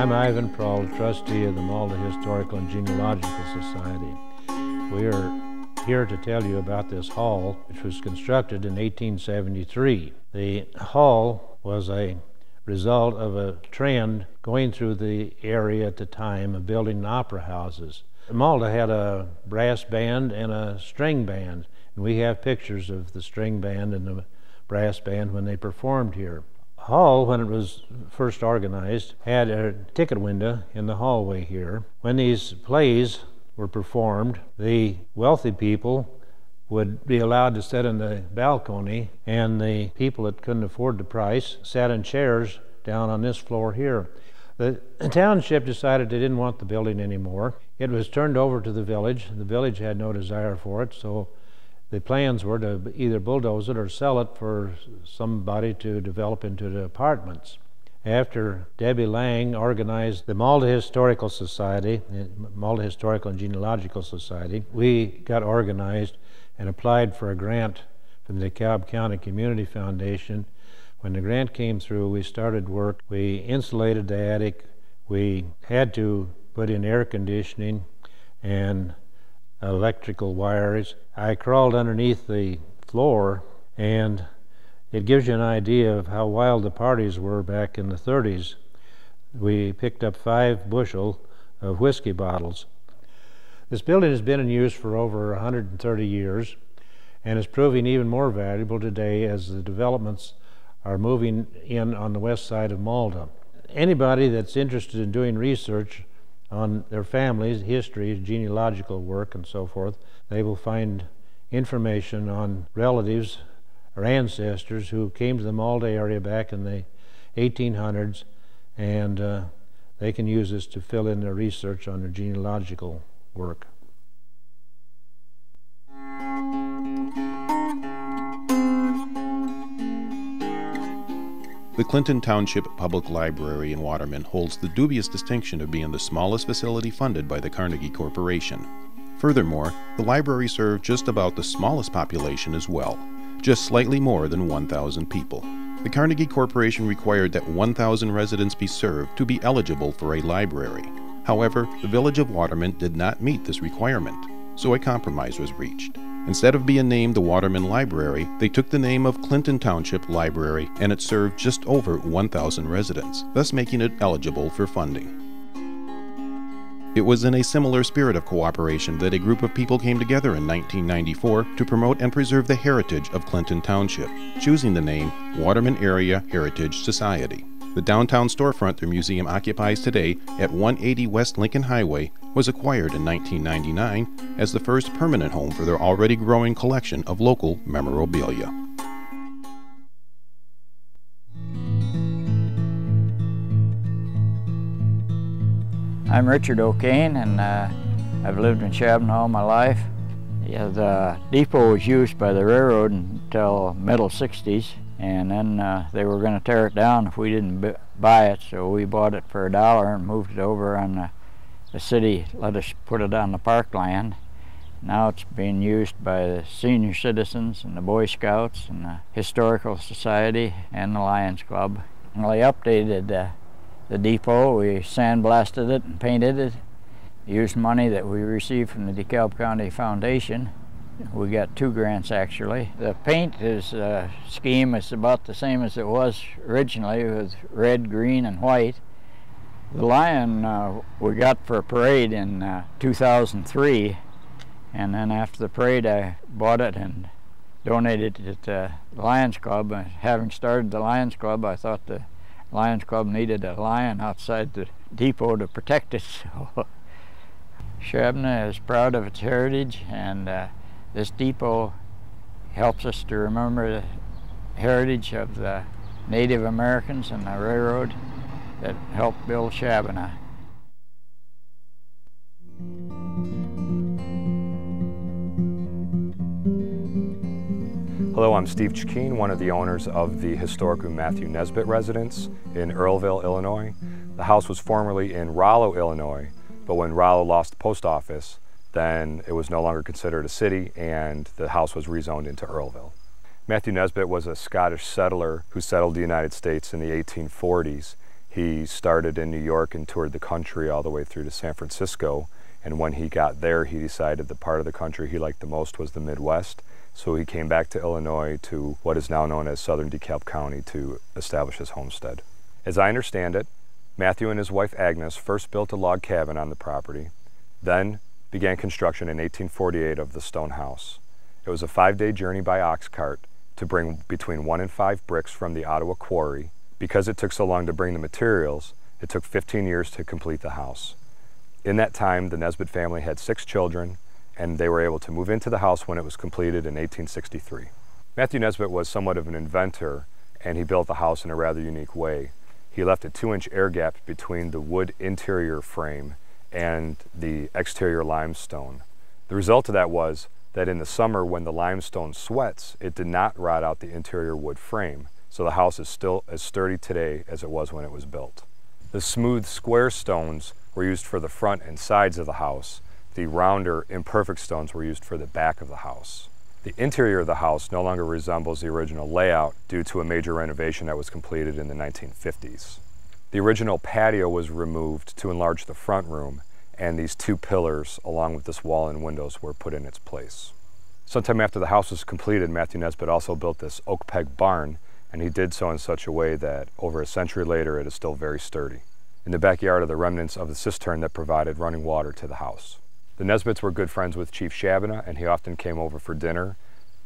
I'm Ivan Prohl, trustee of the Malta Historical and Genealogical Society. We are here to tell you about this hall, which was constructed in 1873. The hall was a result of a trend going through the area at the time of building opera houses. Malta had a brass band and a string band, and we have pictures of the string band and the brass band when they performed here. Hall, when it was first organized, had a ticket window in the hallway here. When these plays were performed, the wealthy people would be allowed to sit in the balcony, and the people that couldn't afford the price sat in chairs down on this floor here. The township decided they didn't want the building anymore. It was turned over to the village. The village had no desire for it, so the plans were to either bulldoze it or sell it for somebody to develop into the apartments. After Debbie Lang organized the Malta Historical Society, Malta Historical and Genealogical Society, we got organized and applied for a grant from the DeKalb County Community Foundation. When the grant came through, we started work. We insulated the attic. We had to put in air conditioning and electrical wires. I crawled underneath the floor, and it gives you an idea of how wild the parties were back in the 30s. We picked up 5 bushel of whiskey bottles. This building has been in use for over 130 years and is proving even more valuable today as the developments are moving in on the west side of Malta. Anybody that's interested in doing research on their families, history, genealogical work, and so forth, they will find information on relatives or ancestors who came to the Malta area back in the 1800s, and they can use this to fill in their research on their genealogical work. The Clinton Township Public Library in Waterman holds the dubious distinction of being the smallest facility funded by the Carnegie Corporation. Furthermore, the library served just about the smallest population as well, just slightly more than 1,000 people. The Carnegie Corporation required that 1,000 residents be served to be eligible for a library. However, the village of Waterman did not meet this requirement, so a compromise was reached. Instead of being named the Waterman Library, they took the name of Clinton Township Library, and it served just over 1,000 residents, thus making it eligible for funding. It was in a similar spirit of cooperation that a group of people came together in 1994 to promote and preserve the heritage of Clinton Township, choosing the name Waterman Area Heritage Society. The downtown storefront the museum occupies today at 180 West Lincoln Highway was acquired in 1999 as the first permanent home for their already growing collection of local memorabilia. I'm Richard O'Kane, and I've lived in Shabbona all my life. Yeah, the depot was used by the railroad until middle 60s, and then they were going to tear it down if we didn't buy it, so we bought it for $1 and moved it over on the city let us put it on the parkland. Now it's being used by the senior citizens and the Boy Scouts and the Historical Society and the Lions Club. Well, they updated the depot. We sandblasted it and painted it. Used money that we received from the DeKalb County Foundation. We got 2 grants actually. The paint scheme is about the same as it was originally, with red, green, and white. The lion we got for a parade in 2003, and then after the parade I bought it and donated it to the Lions Club. Having started the Lions Club, I thought the Lions Club needed a lion outside the depot to protect it. So Shabbona is proud of its heritage, and this depot helps us to remember the heritage of the Native Americans and the railroad that helped build Shabbona. Hello, I'm Steve Bigolin, one of the owners of the historic Matthew Nesbitt residence in Earlville, Illinois. The house was formerly in Rollo, Illinois, but when Rollo lost the post office, then it was no longer considered a city and the house was rezoned into Earlville. Matthew Nesbitt was a Scottish settler who settled the United States in the 1840s. He started in New York and toured the country all the way through to San Francisco. And when he got there, he decided the part of the country he liked the most was the Midwest. So he came back to Illinois, to what is now known as southern DeKalb County, to establish his homestead. As I understand it, Matthew and his wife Agnes first built a log cabin on the property, then began construction in 1848 of the stone house. It was a 5-day journey by ox cart to bring between 1 and 5 bricks from the Ottawa quarry. Because it took so long to bring the materials, it took 15 years to complete the house. In that time, the Nesbitt family had 6 children, and they were able to move into the house when it was completed in 1863. Matthew Nesbitt was somewhat of an inventor, and he built the house in a rather unique way. He left a 2-inch air gap between the wood interior frame and the exterior limestone. The result of that was that in the summer, when the limestone sweats, it did not rot out the interior wood frame, so the house is still as sturdy today as it was when it was built. The smooth square stones were used for the front and sides of the house. The rounder, imperfect stones were used for the back of the house. The interior of the house no longer resembles the original layout due to a major renovation that was completed in the 1950s. The original patio was removed to enlarge the front room, and these 2 pillars, along with this wall and windows, were put in its place. Sometime after the house was completed, Matthew Nesbitt also built this oak peg barn, and he did so in such a way that over a century later it is still very sturdy. In the backyard are the remnants of the cistern that provided running water to the house. The Nesbitts were good friends with Chief Shabbona, and he often came over for dinner.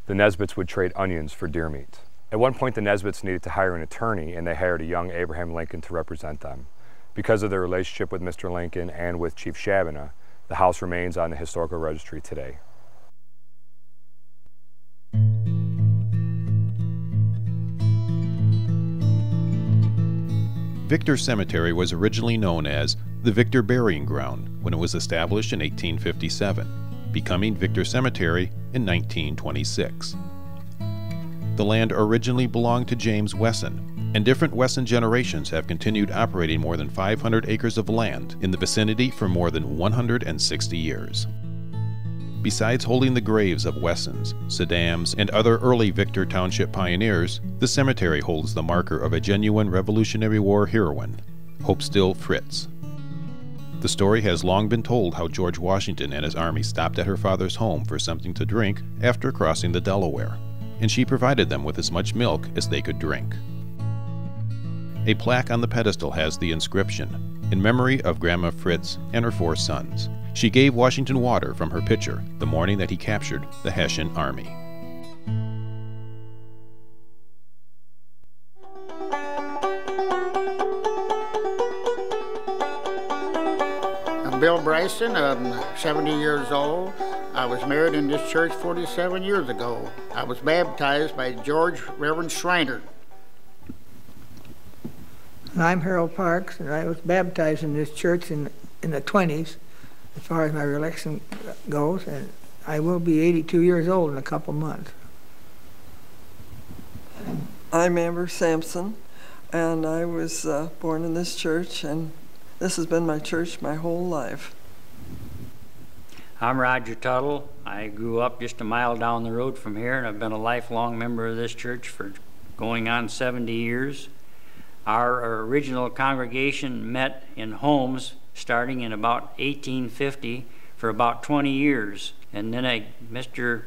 The Nesbitts would trade onions for deer meat. At one point, the Nesbitts needed to hire an attorney, and they hired a young Abraham Lincoln to represent them. Because of their relationship with Mr. Lincoln and with Chief Shabbona, the house remains on the historical registry today. Victor Cemetery was originally known as the Victor Burying Ground when it was established in 1857, becoming Victor Cemetery in 1926. The land originally belonged to James Wesson, and different Wesson generations have continued operating more than 500 acres of land in the vicinity for more than 160 years. Besides holding the graves of Wessons, Suydams, and other early Victor Township pioneers, the cemetery holds the marker of a genuine Revolutionary War heroine, Hope Still Fritz. The story has long been told how George Washington and his army stopped at her father's home for something to drink after crossing the Delaware, and she provided them with as much milk as they could drink. A plaque on the pedestal has the inscription, "In memory of Grandma Fritz and her 4 sons. She gave Washington water from her pitcher the morning that he captured the Hessian army." I'm Bill Bryson. I'm 70 years old. I was married in this church 47 years ago. I was baptized by George Reverend Schreiner. I'm Harold Parks, and I was baptized in this church in the 20s, as far as my recollection goes, and I will be 82 years old in a couple months. I'm Amber Sampson, and I was born in this church, and this has been my church my whole life. I'm Roger Tuttle. I grew up just a mile down the road from here, and I've been a lifelong member of this church for going on 70 years. Our original congregation met in homes starting in about 1850 for about 20 years. And then Mr.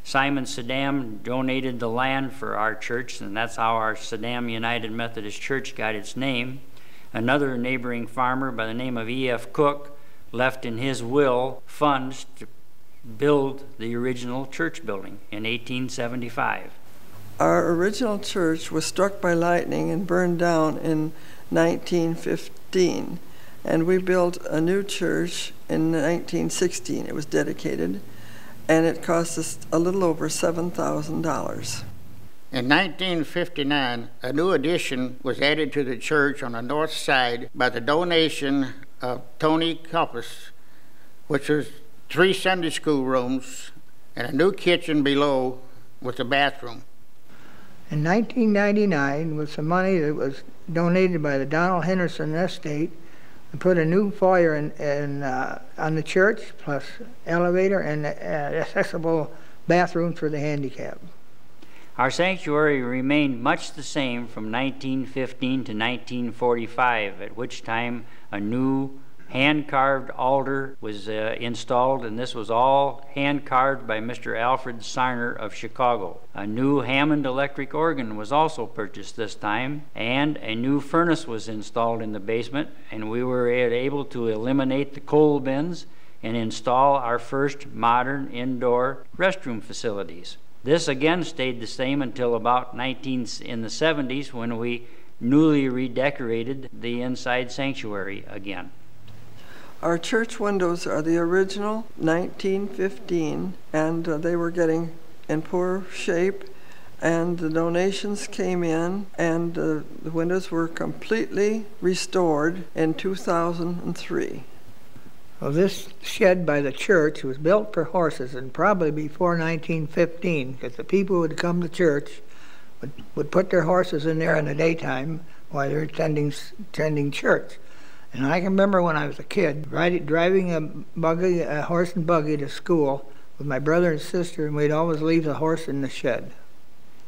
Simon Suydam donated the land for our church, and that's how our Suydam United Methodist Church got its name. Another neighboring farmer by the name of E.F. Cook left in his will funds to build the original church building in 1875. Our original church was struck by lightning and burned down in 1915, and we built a new church in 1916. It was dedicated, and it cost us a little over $7,000. In 1959, a new addition was added to the church on the north side by the donation of Tony Coppus, which was 3 Sunday school rooms and a new kitchen below with a bathroom. In 1999, with some money that was donated by the Donald Henderson estate, we put a new foyer on the church, plus elevator and accessible bathrooms for the handicapped. Our sanctuary remained much the same from 1915 to 1945, at which time a new hand-carved altar was installed, and this was all hand-carved by Mr. Alfred Sarner of Chicago. A new Hammond electric organ was also purchased this time, and a new furnace was installed in the basement, and we were able to eliminate the coal bins and install our first modern indoor restroom facilities. This again stayed the same until about in the 70s, when we newly redecorated the inside sanctuary again. Our church windows are the original 1915, and they were getting in poor shape, and the donations came in, and the windows were completely restored in 2003. Well, this shed by the church was built for horses, and probably before 1915, because the people who would come to church would put their horses in there in the daytime while they're attending church. And I can remember when I was a kid, driving a horse and buggy to school with my brother and sister, and we'd always leave the horse in the shed.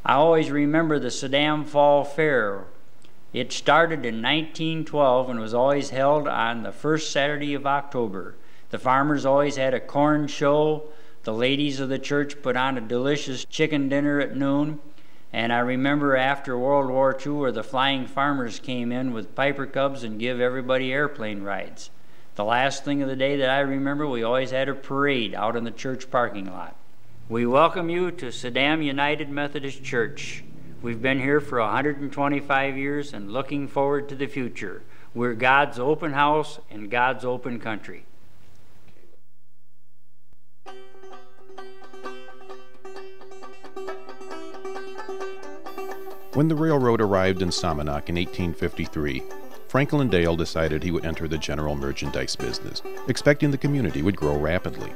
I always remember the Suydam Fall Fair. It started in 1912 and was always held on the first Saturday of October. The farmers always had a corn show. The ladies of the church put on a delicious chicken dinner at noon. And I remember after World War II, where the flying farmers came in with Piper Cubs and give everybody airplane rides. The last thing of the day that I remember, we always had a parade out in the church parking lot. We welcome you to Suydam United Methodist Church. We've been here for 125 years and looking forward to the future. We're God's open house and God's open country. When the railroad arrived in Somonauk in 1853, Franklin Dale decided he would enter the general merchandise business, expecting the community would grow rapidly.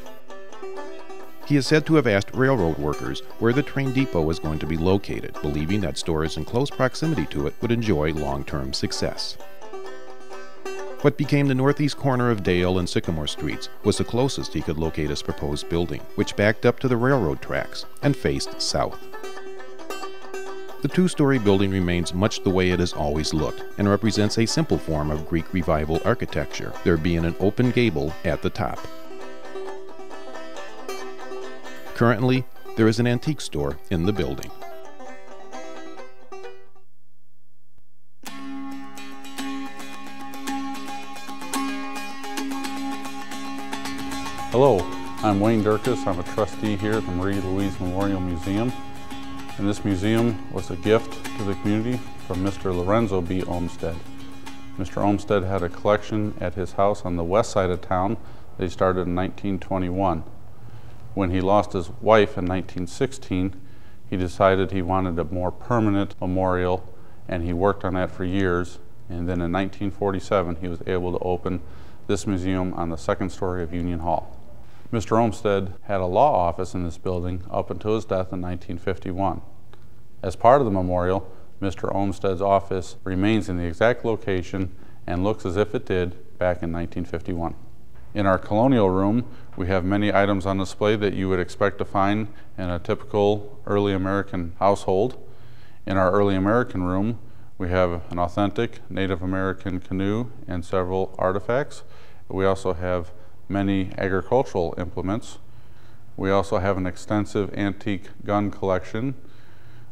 He is said to have asked railroad workers where the train depot was going to be located, believing that stores in close proximity to it would enjoy long-term success. What became the northeast corner of Dale and Sycamore Streets was the closest he could locate his proposed building, which backed up to the railroad tracks and faced south. The two-story building remains much the way it has always looked and represents a simple form of Greek Revival architecture, there being an open gable at the top. Currently, there is an antique store in the building. Hello, I'm Wayne Durkis. I'm a trustee here at the Marie Louise Memorial Museum. And this museum was a gift to the community from Mr. Lorenzo B. Olmsted. Mr. Olmsted had a collection at his house on the west side of town that he started in 1921. When he lost his wife in 1916, he decided he wanted a more permanent memorial, and he worked on that for years. And then in 1947, he was able to open this museum on the second story of Union Hall. Mr. Olmsted had a law office in this building up until his death in 1951. As part of the memorial, Mr. Olmsted's office remains in the exact location and looks as if it did back in 1951. In our colonial room, we have many items on display that you would expect to find in a typical early American household. In our early American room, we have an authentic Native American canoe and several artifacts. We also have many agricultural implements. We also have an extensive antique gun collection.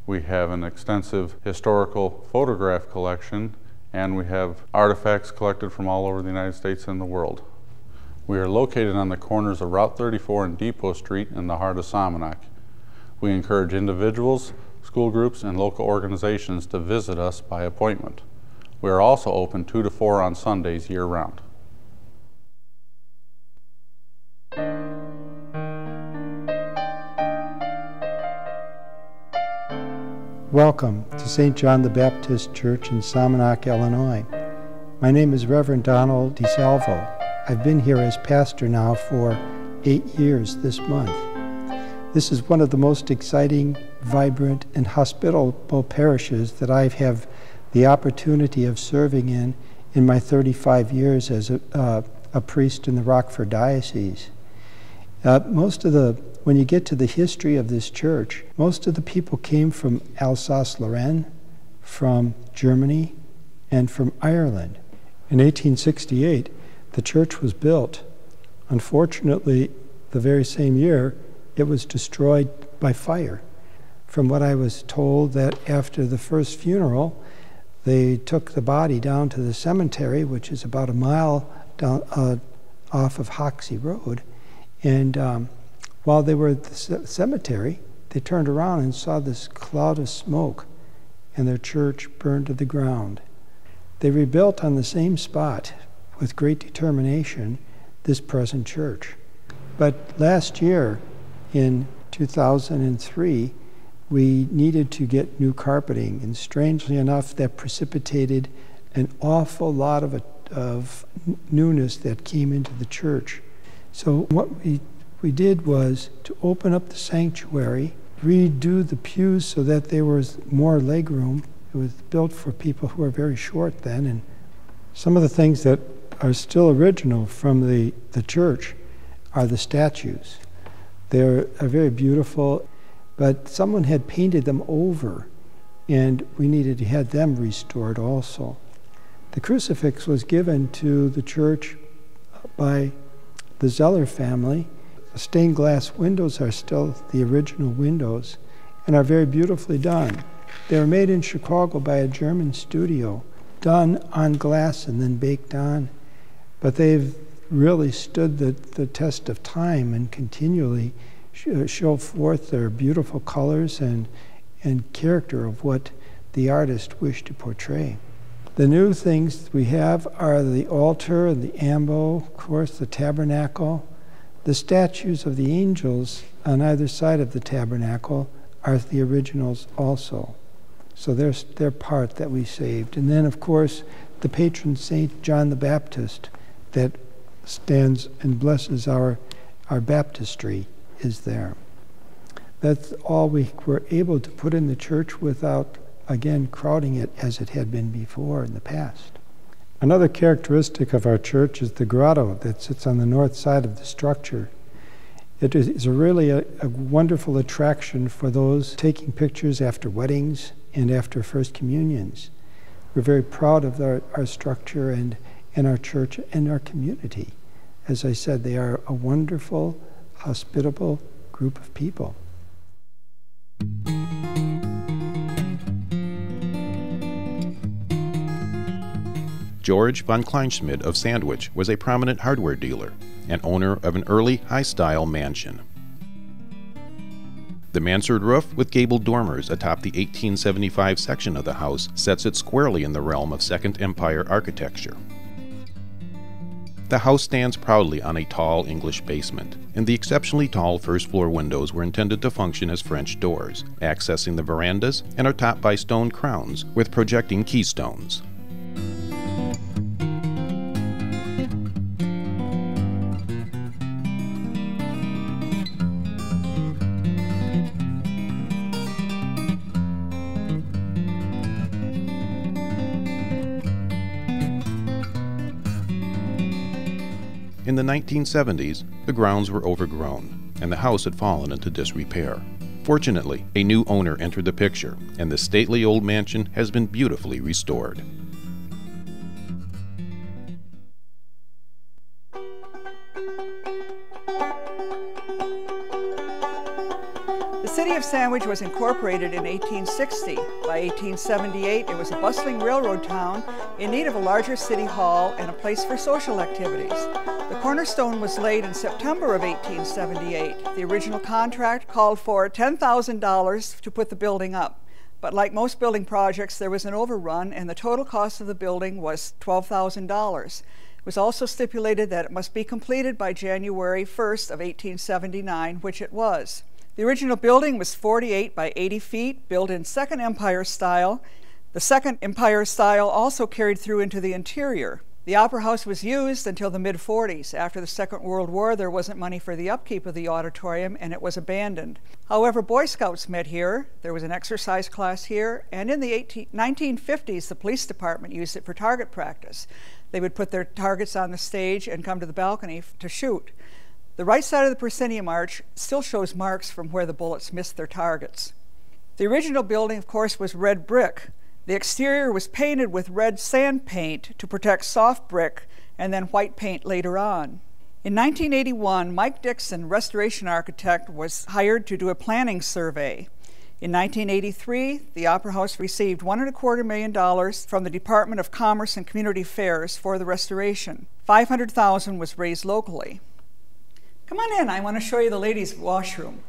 We have an extensive historical photograph collection, and we have artifacts collected from all over the United States and the world. We are located on the corners of Route 34 and Depot Street in the heart of Somonauk. We encourage individuals, school groups, and local organizations to visit us by appointment. We are also open 2 to 4 on Sundays year-round. Welcome to St. John the Baptist Church in Somonauk, Illinois. My name is Reverend Donald DeSalvo. I've been here as pastor now for 8 years this month. This is one of the most exciting, vibrant, and hospitable parishes that I have the opportunity of serving in my 35 years as a priest in the Rockford Diocese. Most of the when you get to the history of this church, most of the people came from Alsace-Lorraine, from Germany, and from Ireland. In 1868, the church was built. Unfortunately, the very same year, it was destroyed by fire. From what I was told, that after the first funeral, they took the body down to the cemetery, which is about a mile down off of Hoxie Road, and while they were at the cemetery, they turned around and saw this cloud of smoke, and their church burned to the ground. They rebuilt on the same spot with great determination this present church. But last year, in 2003, we needed to get new carpeting, and strangely enough, that precipitated an awful lot of newness that came into the church. So what we did was to open up the sanctuary, redo the pews so that there was more leg room. It was built for people who were very short then, and some of the things that are still original from the church are the statues. They're very beautiful, but someone had painted them over, and we needed to have them restored also. The crucifix was given to the church by the Zeller family. The stained glass windows are still the original windows and are very beautifully done. They were made in Chicago by a German studio, done on glass and then baked on, but they've really stood the test of time and continually show forth their beautiful colors and character of what the artist wished to portray. The new things we have are the altar and the ambo, of course, the tabernacle. The statues of the angels on either side of the tabernacle are the originals also. So there's their part that we saved. And then, of course, the patron saint, John the Baptist, that stands and blesses our baptistry is there. That's all we were able to put in the church without, again, crowding it as it had been before in the past. Another characteristic of our church is the grotto that sits on the north side of the structure. It is really a wonderful attraction for those taking pictures after weddings and after First Communions. We're very proud of our structure and our church and our community. As I said, they are a wonderful, hospitable group of people. George VONKLEINSMID of Sandwich was a prominent hardware dealer and owner of an early high-style mansion. The mansard roof with gabled dormers atop the 1875 section of the house sets it squarely in the realm of Second Empire architecture. The house stands proudly on a tall English basement, and the exceptionally tall first-floor windows were intended to function as French doors, accessing the verandas, and are topped by stone crowns with projecting keystones. In the 1970s, the grounds were overgrown, and the house had fallen into disrepair. Fortunately, a new owner entered the picture, and the stately old mansion has been beautifully restored. The city of Sandwich was incorporated in 1860. By 1878, it was a bustling railroad town in need of a larger city hall and a place for social activities. The cornerstone was laid in September of 1878. The original contract called for $10,000 to put the building up. But like most building projects, there was an overrun, and the total cost of the building was $12,000. It was also stipulated that it must be completed by January 1st of 1879, which it was. The original building was 48 by 80 feet, built in Second Empire style. The Second Empire style also carried through into the interior. The Opera House was used until the mid-40s. After the Second World War, there wasn't money for the upkeep of the auditorium, and it was abandoned. However, Boy Scouts met here, there was an exercise class here, and in the 1950s, the police department used it for target practice. They would put their targets on the stage and come to the balcony to shoot. The right side of the proscenium arch still shows marks from where the bullets missed their targets. The original building, of course, was red brick. The exterior was painted with red sand paint to protect soft brick, and then white paint later on. In 1981, Mike Dixon, restoration architect, was hired to do a planning survey. In 1983, the Opera House received $1.25 million from the Department of Commerce and Community Affairs for the restoration. $500,000 was raised locally. Come on in, I want to show you the ladies' washroom.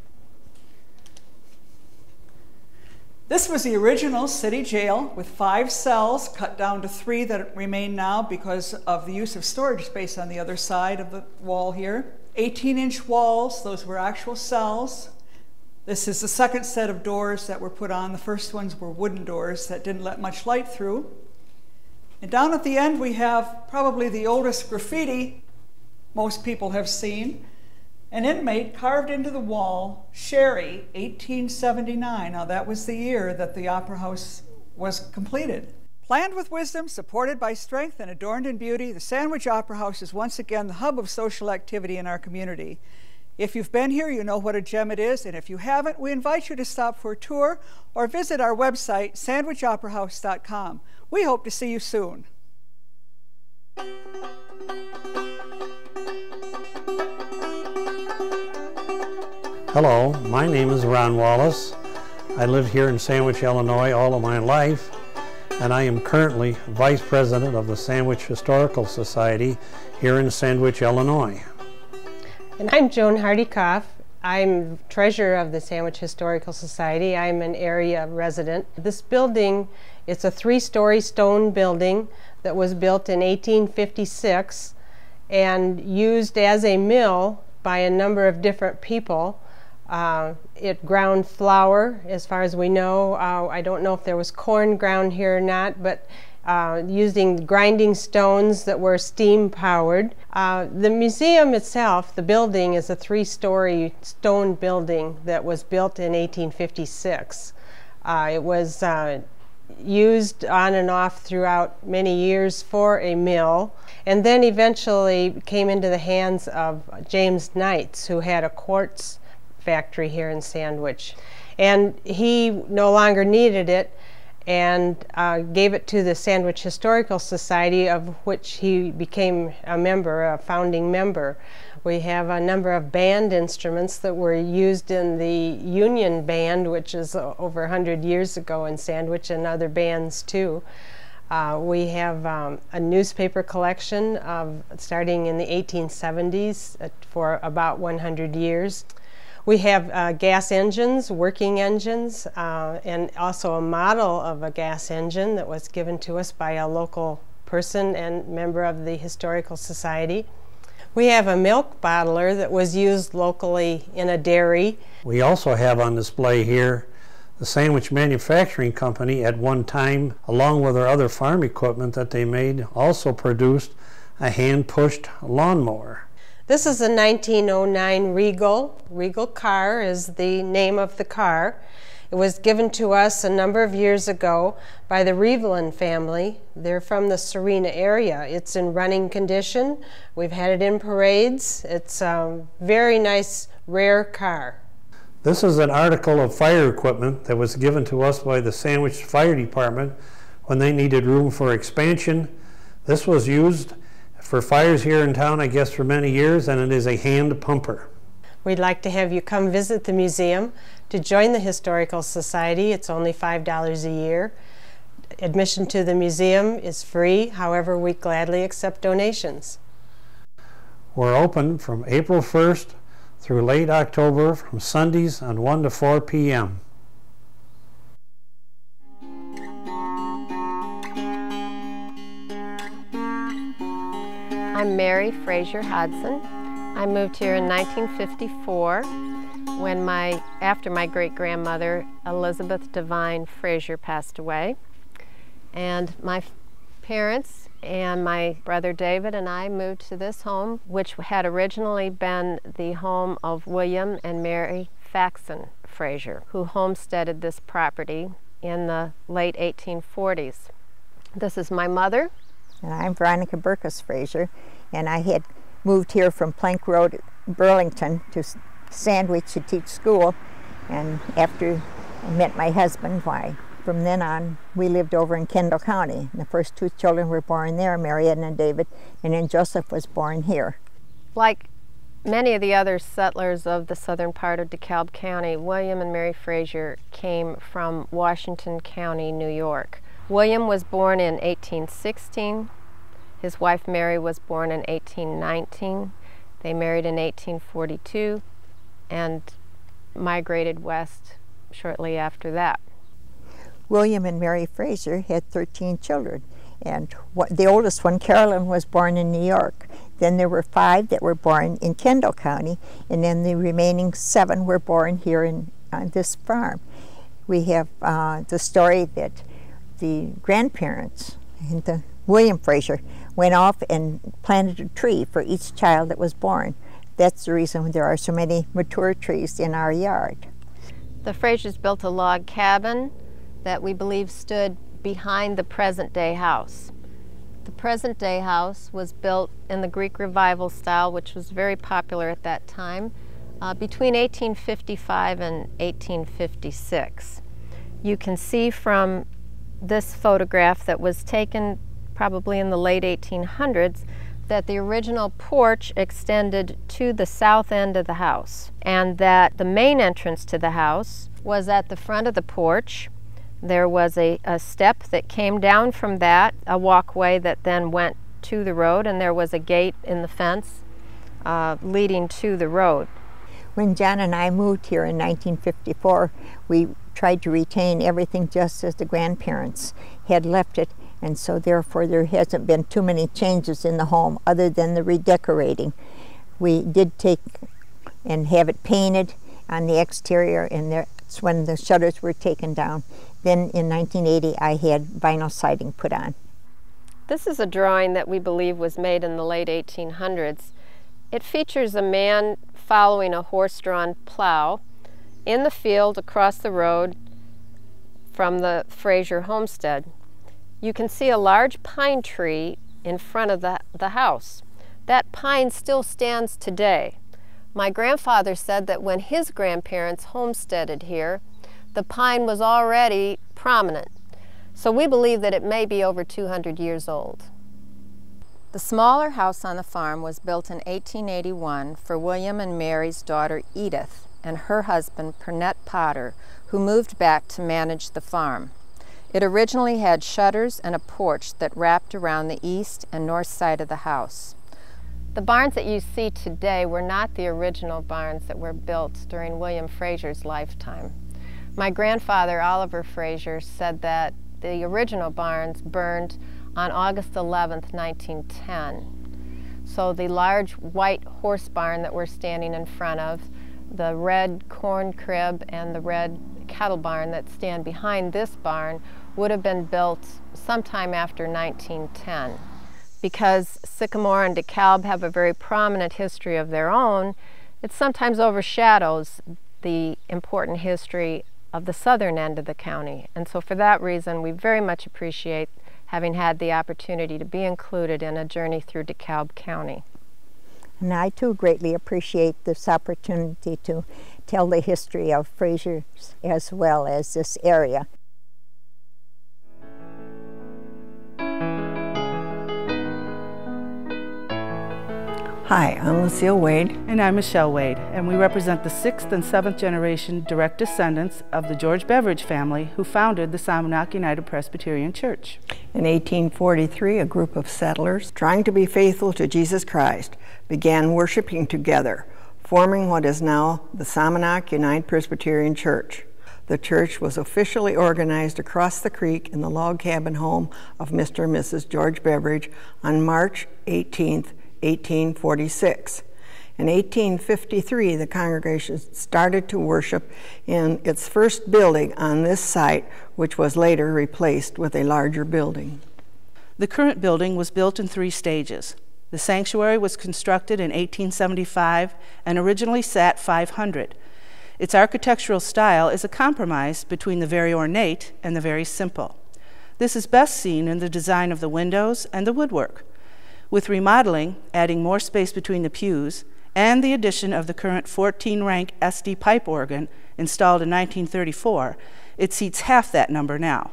This was the original city jail with 5 cells, cut down to 3 that remain now because of the use of storage space on the other side of the wall here. 18-inch walls, those were actual cells. This is the second set of doors that were put on. The first ones were wooden doors that didn't let much light through. And down at the end we have probably the oldest graffiti most people have seen. An inmate carved into the wall, Sherry, 1879. Now that was the year that the Opera House was completed. Planned with wisdom, supported by strength, and adorned in beauty, the Sandwich Opera House is once again the hub of social activity in our community. If you've been here, you know what a gem it is, and if you haven't, we invite you to stop for a tour or visit our website, sandwichoperahouse.com. We hope to see you soon. Hello, my name is Ron Wallace. I lived here in Sandwich, Illinois all of my life, and I am currently Vice President of the Sandwich Historical Society here in Sandwich, Illinois. And I'm Joan Hardy-Koff. I'm Treasurer of the Sandwich Historical Society. I'm an area resident. This building, it's a 3-story stone building that was built in 1856 and used as a mill by a number of different people. It ground flour, as far as we know. I don't know if there was corn ground here or not, but using grinding stones that were steam powered. The museum itself, the building, is a 3-story stone building that was built in 1856. It was used on and off throughout many years for a mill, and then eventually came into the hands of James Knights, who had a quartz factory here in Sandwich. And he no longer needed it and gave it to the Sandwich Historical Society, of which he became a member, a founding member. We have a number of band instruments that were used in the Union Band, which is over 100 years ago in Sandwich, and other bands too. We have a newspaper collection starting in the 1870s for about 100 years. We have gas engines, working engines, and also a model of a gas engine that was given to us by a local person and member of the Historical Society. We have a milk bottler that was used locally in a dairy. We also have on display here the Sandwich Manufacturing Company at one time, along with our other farm equipment that they made, also produced a hand-pushed lawnmower. This is a 1909 Regal. Regal car is the name of the car. It was given to us a number of years ago by the Leland family. They're from the Serena area. It's in running condition. We've had it in parades. It's a very nice, rare car. This is an article of fire equipment that was given to us by the Sandwich Fire Department when they needed room for expansion. This was used for fires here in town, I guess, for many years, and it is a hand pumper. We'd like to have you come visit the museum. To join the Historical Society, it's only $5 a year. Admission to the museum is free, however, we gladly accept donations. We're open from April 1st through late October from Sundays on 1 to 4 p.m. I'm Mary Frazier Hodson. I moved here in 1954 when after my great-grandmother Elizabeth Devine Frazier passed away. And my parents and my brother David and I moved to this home, which had originally been the home of William and Mary Faxon Frazier, who homesteaded this property in the late 1840s. This is my mother. And I'm Veronica Burkus Frazier, and I had moved here from Plank Road Burlington to Sandwich to teach school, and after I met my husband, from then on we lived over in Kendall County. The first 2 children were born there, Marianne and David, and then Joseph was born here. Like many of the other settlers of the southern part of DeKalb County, William and Mary Frazier came from Washington County, New York. William was born in 1816. His wife Mary was born in 1819. They married in 1842 and migrated west shortly after that. William and Mary Frazier had 13 children, and the oldest one, Carolyn, was born in New York. Then there were 5 that were born in Kendall County, and then the remaining 7 were born here on this farm. We have the story that the grandparents, William Frazier, went off and planted a tree for each child that was born. That's the reason there are so many mature trees in our yard. The Fraziers built a log cabin that we believe stood behind the present-day house. The present-day house was built in the Greek Revival style, which was very popular at that time, between 1855 and 1856. You can see from this photograph that was taken probably in the late 1800s that the original porch extended to the south end of the house, and that the main entrance to the house was at the front of the porch. There was a step that came down from that, a walkway that then went to the road, and there was a gate in the fence leading to the road. When John and I moved here in 1954, we tried to retain everything just as the grandparents had left it, and so therefore there hasn't been too many changes in the home other than the redecorating. We did take and have it painted on the exterior, and that's when the shutters were taken down. Then in 1980 I had vinyl siding put on. This is a drawing that we believe was made in the late 1800s. It features a man following a horse-drawn plow in the field across the road from the Frazier homestead. You can see a large pine tree in front of the house. That pine still stands today. My grandfather said that when his grandparents homesteaded here, the pine was already prominent. So we believe that it may be over 200 years old. The smaller house on the farm was built in 1881 for William and Mary's daughter Edith and her husband Pernette Potter, who moved back to manage the farm. It originally had shutters and a porch that wrapped around the east and north side of the house. The barns that you see today were not the original barns that were built during William Frazier's lifetime. My grandfather, Oliver Frazier, said that the original barns burned on August 11th, 1910. So the large white horse barn that we're standing in front of, the red corn crib, and the red cattle barn that stand behind this barn would have been built sometime after 1910. Because Sycamore and DeKalb have a very prominent history of their own, it sometimes overshadows the important history of the southern end of the county. And so for that reason, we very much appreciate having had the opportunity to be included in a journey through DeKalb County. And I too greatly appreciate this opportunity to tell the history of Frazier as well as this area. Hi, I'm Lucille Wade. And I'm Michelle Wade, and we represent the 6th and 7th generation direct descendants of the George Beverage family who founded the Somonauk United Presbyterian Church. In 1843, a group of settlers trying to be faithful to Jesus Christ began worshiping together, forming what is now the Somonauk United Presbyterian Church. The church was officially organized across the creek in the log cabin home of Mr. and Mrs. George Beverage on March 18th, 1846. In 1853, the congregation started to worship in its first building on this site, which was later replaced with a larger building. The current building was built in 3 stages. The sanctuary was constructed in 1875 and originally sat 500. Its architectural style is a compromise between the very ornate and the very simple. This is best seen in the design of the windows and the woodwork. With remodeling, adding more space between the pews, and the addition of the current 14-rank SD pipe organ installed in 1934, it seats half that number now.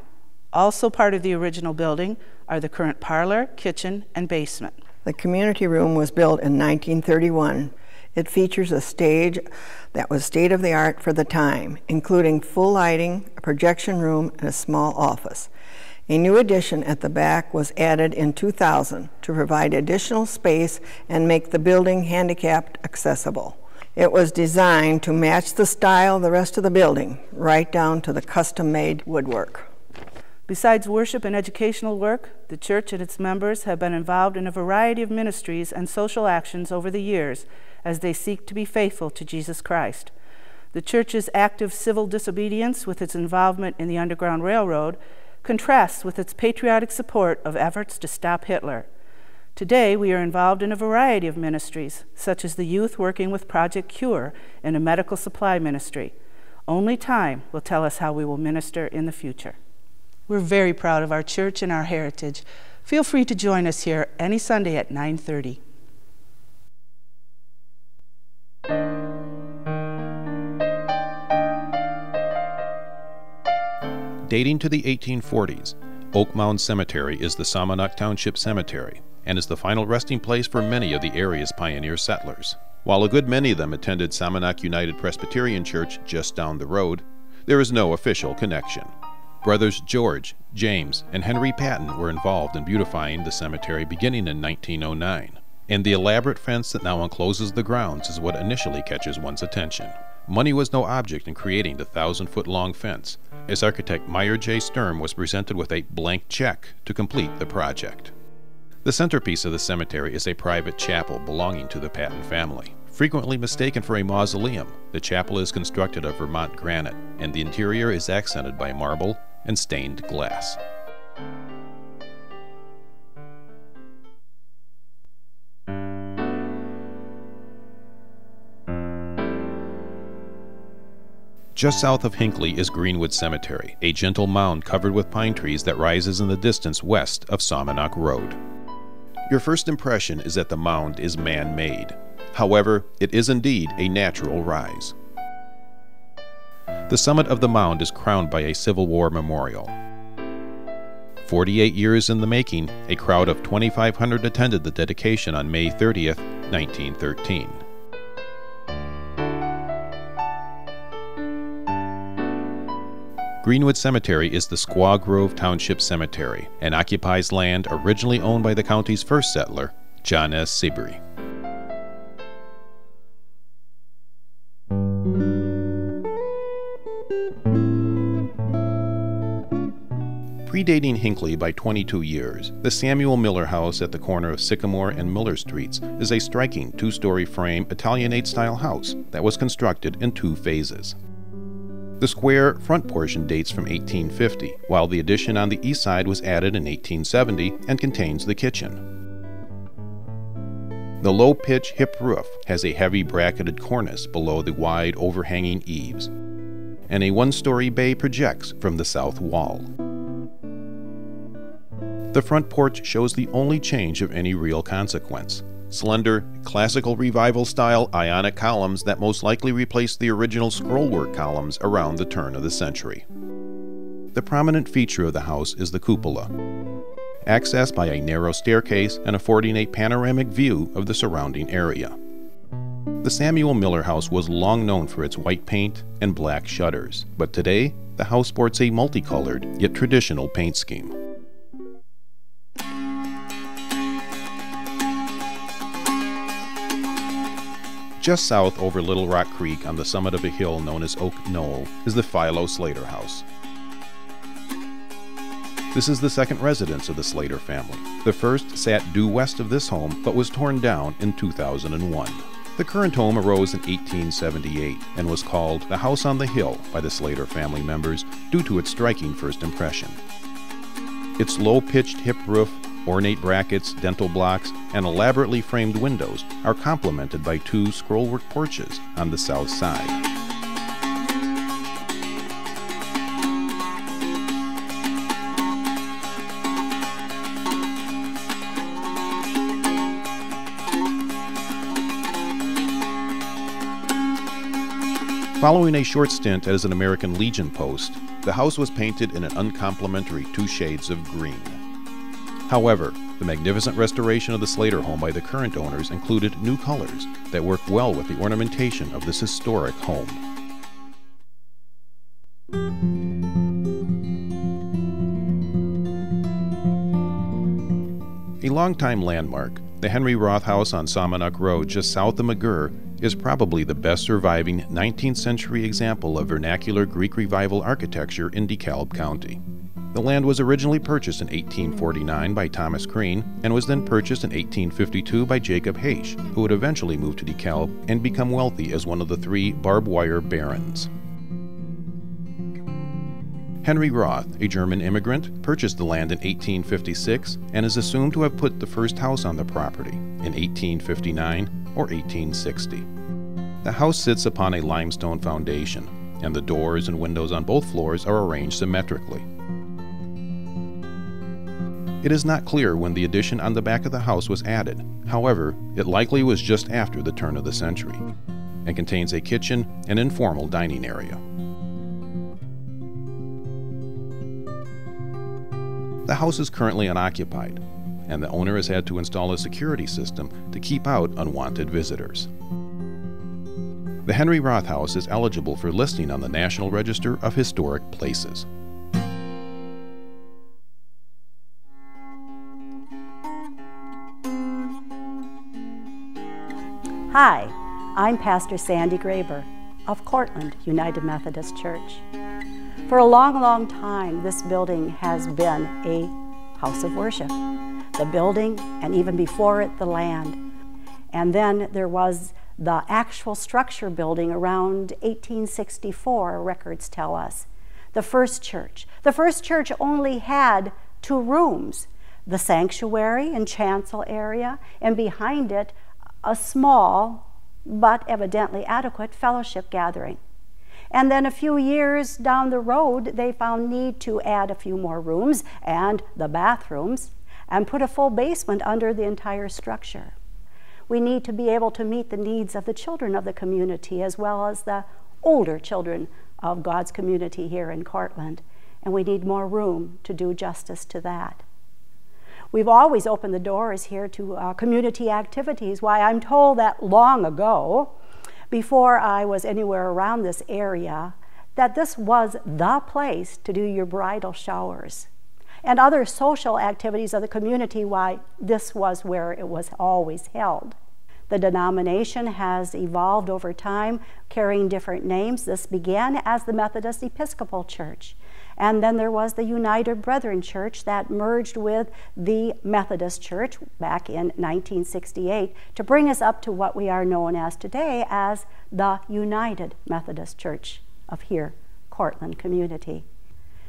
Also part of the original building are the current parlor, kitchen, and basement. The community room was built in 1931. It features a stage that was state-of-the-art for the time, including full lighting, a projection room, and a small office. A new addition at the back was added in 2000 to provide additional space and make the building handicapped accessible. It was designed to match the style of the rest of the building, right down to the custom-made woodwork. Besides worship and educational work, the church and its members have been involved in a variety of ministries and social actions over the years as they seek to be faithful to Jesus Christ. The church's active civil disobedience with its involvement in the Underground Railroad contrasts with its patriotic support of efforts to stop Hitler. Today, we are involved in a variety of ministries, such as the youth working with Project Cure and a medical supply ministry. Only time will tell us how we will minister in the future. We're very proud of our church and our heritage. Feel free to join us here any Sunday at 9:30. Dating to the 1840s, Oak Mound Cemetery is the Somonauk Township Cemetery and is the final resting place for many of the area's pioneer settlers. While a good many of them attended Somonauk United Presbyterian Church just down the road, there is no official connection. Brothers George, James, and Henry Patton were involved in beautifying the cemetery beginning in 1909, and the elaborate fence that now encloses the grounds is what initially catches one's attention. Money was no object in creating the 1,000-foot-long fence, as architect Meyer J. Sturm was presented with a blank check to complete the project. The centerpiece of the cemetery is a private chapel belonging to the Patton family. Frequently mistaken for a mausoleum, the chapel is constructed of Vermont granite, and the interior is accented by marble and stained glass. Just south of Hinckley is Greenwood Cemetery, a gentle mound covered with pine trees that rises in the distance west of Somonauk Road. Your first impression is that the mound is man-made. However, it is indeed a natural rise. The summit of the mound is crowned by a Civil War memorial. 48 years in the making, a crowd of 2,500 attended the dedication on May 30th, 1913. Greenwood Cemetery is the Squaw Grove Township Cemetery and occupies land originally owned by the county's first settler, John S. Seabury. Predating Hinckley by 22 years, the Samuel Miller House at the corner of Sycamore and Miller Streets is a striking two-story frame Italianate-style house that was constructed in 2 phases. The square front portion dates from 1850, while the addition on the east side was added in 1870 and contains the kitchen. The low-pitch hip roof has a heavy bracketed cornice below the wide overhanging eaves, and a 1-story bay projects from the south wall. The front porch shows the only change of any real consequence. Slender, classical revival-style ionic columns that most likely replaced the original scrollwork columns around the turn of the century. The prominent feature of the house is the cupola, accessed by a narrow staircase and affording a panoramic view of the surrounding area. The Samuel Miller House was long known for its white paint and black shutters, but today the house sports a multicolored yet traditional paint scheme. Just south over Little Rock Creek on the summit of a hill known as Oak Knoll is the PHILO Slater House. This is the second residence of the Slater family. The first sat due west of this home but was torn down in 2001. The current home arose in 1878 and was called the House on the Hill by the Slater family members due to its striking first impression. Its low-pitched hip roof, ornate brackets, dental blocks, and elaborately framed windows are complemented by 2 scrollwork porches on the south side. Following a short stint as an American Legion post, the house was painted in an uncomplimentary 2 shades of green. However, the magnificent restoration of the Slater home by the current owners included new colors that work well with the ornamentation of this historic home. A longtime landmark, the Henry Roth House on Somonauk Road just south of McGirr is probably the best surviving 19th century example of vernacular Greek Revival architecture in DeKalb County. The land was originally purchased in 1849 by Thomas Green and was then purchased in 1852 by Jacob Haish, who would eventually move to DeKalb and become wealthy as one of the 3 barbed wire barons. Henry Roth, a German immigrant, purchased the land in 1856 and is assumed to have put the first house on the property in 1859 or 1860. The house sits upon a limestone foundation, and the doors and windows on both floors are arranged symmetrically. It is not clear when the addition on the back of the house was added. However, it likely was just after the turn of the century, and contains a kitchen and informal dining area. The house is currently unoccupied, and the owner has had to install a security system to keep out unwanted visitors. The Henry Roth House is eligible for listing on the National Register of Historic Places. Hi, I'm Pastor Sandy Graber of Cortland United Methodist Church. For a long, long time, this building has been a house of worship. The building, and even before it, the land. And then there was the actual structure building around 1864, records tell us. The first church. The first church only had 2 rooms, the sanctuary and chancel area, and behind it, a small, but evidently adequate fellowship gathering. And then a few years down the road, they found need to add a few more rooms and the bathrooms and put a full basement under the entire structure. We need to be able to meet the needs of the children of the community as well as the older children of God's community here in Cortland, and we need more room to do justice to that. We've always opened the doors here to community activities. Why, I'm told that long ago, before I was anywhere around this area, that this was the place to do your bridal showers and other social activities of the community. Why, this was where it was always held. The denomination has evolved over time, carrying different names. This began as the Methodist Episcopal Church, and then there was the United Brethren Church that merged with the Methodist Church back in 1968 to bring us up to what we are known as today as the United Methodist Church of here, Cortland community.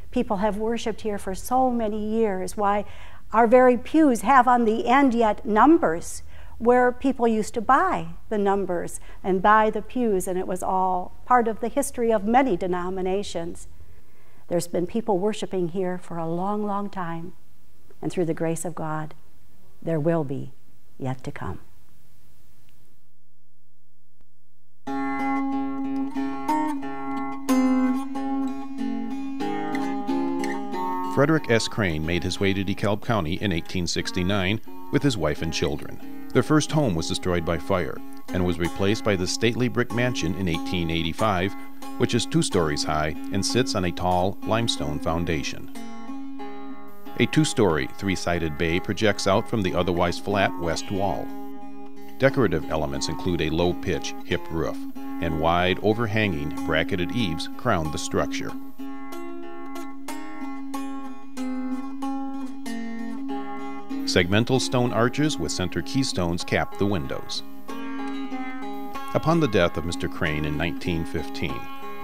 People have worshiped here for so many years. Why, our very pews have on the end yet numbers where people used to buy the numbers and buy the pews, and it was all part of the history of many denominations. There's been people worshiping here for a long, long time, and through the grace of God, there will be yet to come. Frederick S. Crane made his way to DeKalb County in 1869 with his wife and children. Their first home was destroyed by fire and was replaced by the stately brick mansion in 1885, which is 2 stories high and sits on a tall limestone foundation. A 2-story, 3-sided bay projects out from the otherwise flat west wall. Decorative elements include a low-pitch, hip roof, and wide, overhanging, bracketed eaves crown the structure. Segmental stone arches with center keystones cap the windows. Upon the death of Mr. Crane in 1915,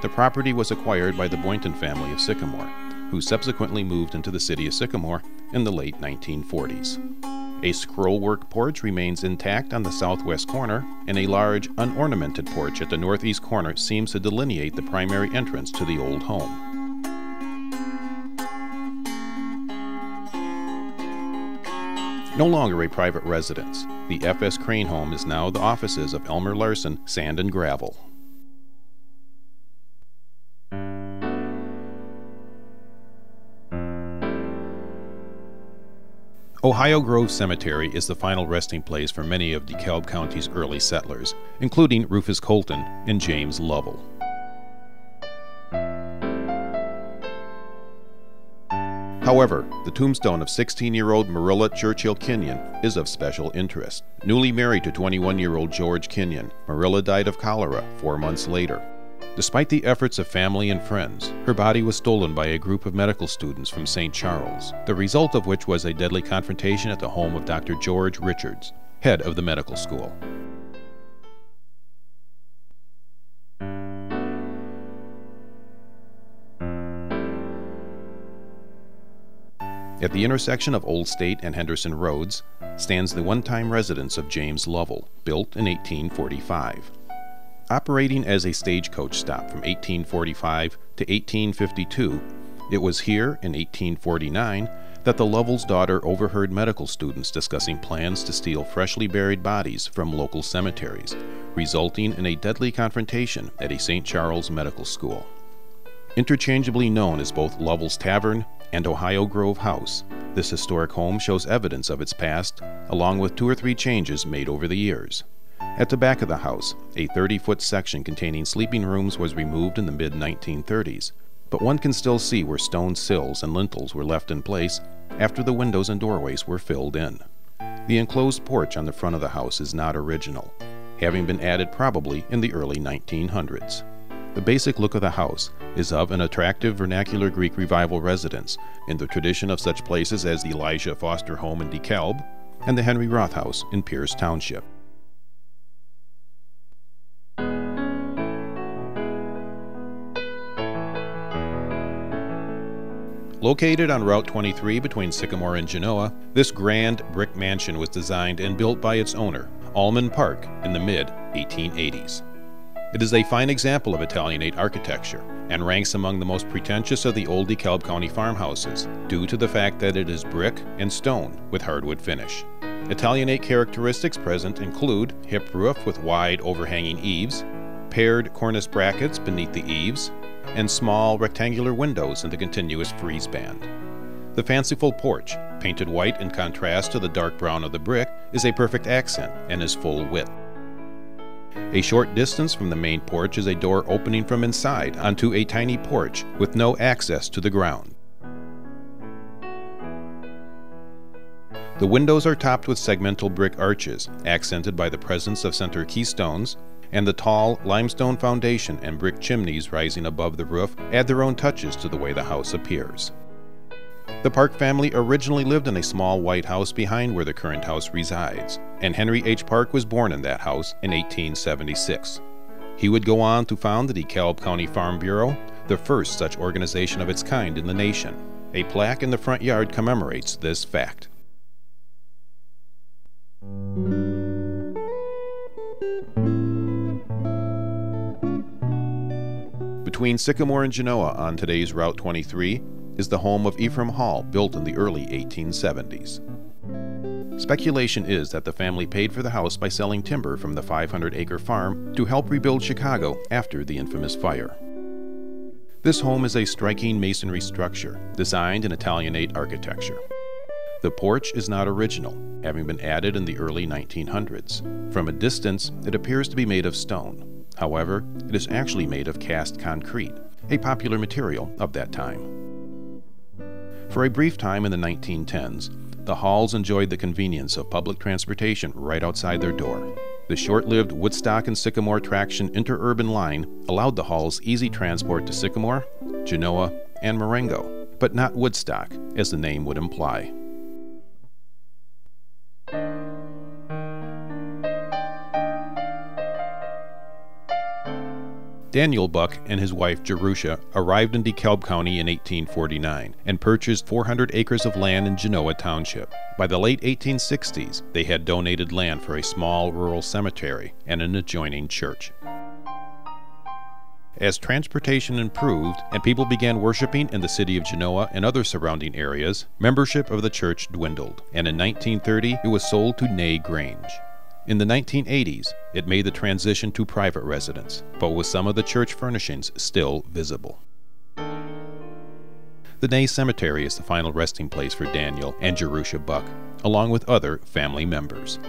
the property was acquired by the Boynton family of Sycamore, who subsequently moved into the city of Sycamore in the late 1940s. A scrollwork porch remains intact on the southwest corner, and a large, unornamented porch at the northeast corner seems to delineate the primary entrance to the old home. No longer a private residence, the F.S. Crane home is now the offices of Elmer Larson Sand and Gravel. Ohio Grove Cemetery is the final resting place for many of DeKalb County's early settlers, including Rufus Colton and James Lovell. However, the tombstone of 16-year-old Marilla Churchill Kenyon is of special interest. Newly married to 21-year-old George Kenyon, Marilla died of cholera 4 months later. Despite the efforts of family and friends, her body was stolen by a group of medical students from St. Charles, the result of which was a deadly confrontation at the home of Dr. George Richards, head of the medical school. At the intersection of Old State and Henderson Roads stands the one-time residence of James Lovell, built in 1845. Operating as a stagecoach stop from 1845 to 1852, it was here in 1849 that the Lovell's daughter overheard medical students discussing plans to steal freshly buried bodies from local cemeteries, resulting in a deadly confrontation at a St. Charles medical school. Interchangeably known as both Lovell's Tavern and Ohio Grove House, this historic home shows evidence of its past, along with 2 or 3 changes made over the years. At the back of the house, a 30-foot section containing sleeping rooms was removed in the mid-1930s, but one can still see where stone sills and lintels were left in place after the windows and doorways were filled in. The enclosed porch on the front of the house is not original, having been added probably in the early 1900s. The basic look of the house is of an attractive vernacular Greek Revival residence in the tradition of such places as the Elijah Foster Home in DeKalb and the Henry Roth House in Pierce Township. Located on Route 23 between Sycamore and Genoa, this grand brick mansion was designed and built by its owner, Allman Park, in the mid-1880s. It is a fine example of Italianate architecture and ranks among the most pretentious of the old DeKalb County farmhouses due to the fact that it is brick and stone with hardwood finish. Italianate characteristics present include hip roof with wide overhanging eaves, paired cornice brackets beneath the eaves, and small rectangular windows in the continuous frieze band. The fanciful porch, painted white in contrast to the dark brown of the brick, is a perfect accent and is full width. A short distance from the main porch is a door opening from inside onto a tiny porch with no access to the ground. The windows are topped with segmental brick arches, accented by the presence of center keystones, and the tall limestone foundation and brick chimneys rising above the roof add their own touches to the way the house appears. The Park family originally lived in a small white house behind where the current house resides, and Henry H. Park was born in that house in 1876. He would go on to found the DeKalb County Farm Bureau, the first such organization of its kind in the nation. A plaque in the front yard commemorates this fact. Between Sycamore and Genoa on today's Route 23 is the home of Ephraim Hall, built in the early 1870s. Speculation is that the family paid for the house by selling timber from the 500-acre farm to help rebuild Chicago after the infamous fire. This home is a striking masonry structure designed in Italianate architecture. The porch is not original, having been added in the early 1900s. From a distance, it appears to be made of stone. However, it is actually made of cast concrete, a popular material of that time. For a brief time in the 1910s, the Halls enjoyed the convenience of public transportation right outside their door. The short-lived Woodstock and Sycamore traction interurban line allowed the Halls easy transport to Sycamore, Genoa, and Marengo, but not Woodstock, as the name would imply. Daniel Buck and his wife Jerusha arrived in DeKalb County in 1849 and purchased 400 acres of land in Genoa Township. By the late 1860s, they had donated land for a small rural cemetery and an adjoining church. As transportation improved and people began worshiping in the city of Genoa and other surrounding areas, membership of the church dwindled, and in 1930 it was sold to Ney Grange. In the 1980s, it made the transition to private residence, but with some of the church furnishings still visible. The Ney Cemetery is the final resting place for Daniel and Jerusha Buck, along with other family members.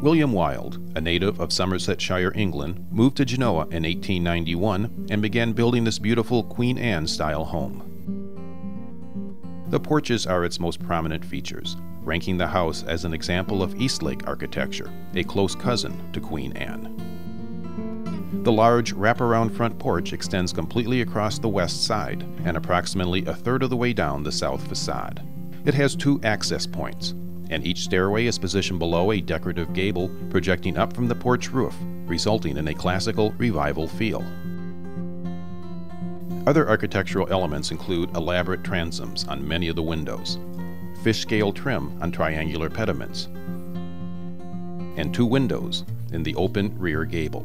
William Wilde, a native of Somersetshire, England, moved to Genoa in 1891 and began building this beautiful Queen Anne-style home. The porches are its most prominent features, ranking the house as an example of Eastlake architecture, a close cousin to Queen Anne. The large wraparound front porch extends completely across the west side and approximately a third of the way down the south facade. It has 2 access points, and each stairway is positioned below a decorative gable projecting up from the porch roof, resulting in a classical revival feel. Other architectural elements include elaborate transoms on many of the windows, fish scale trim on triangular pediments, and 2 windows in the open rear gable.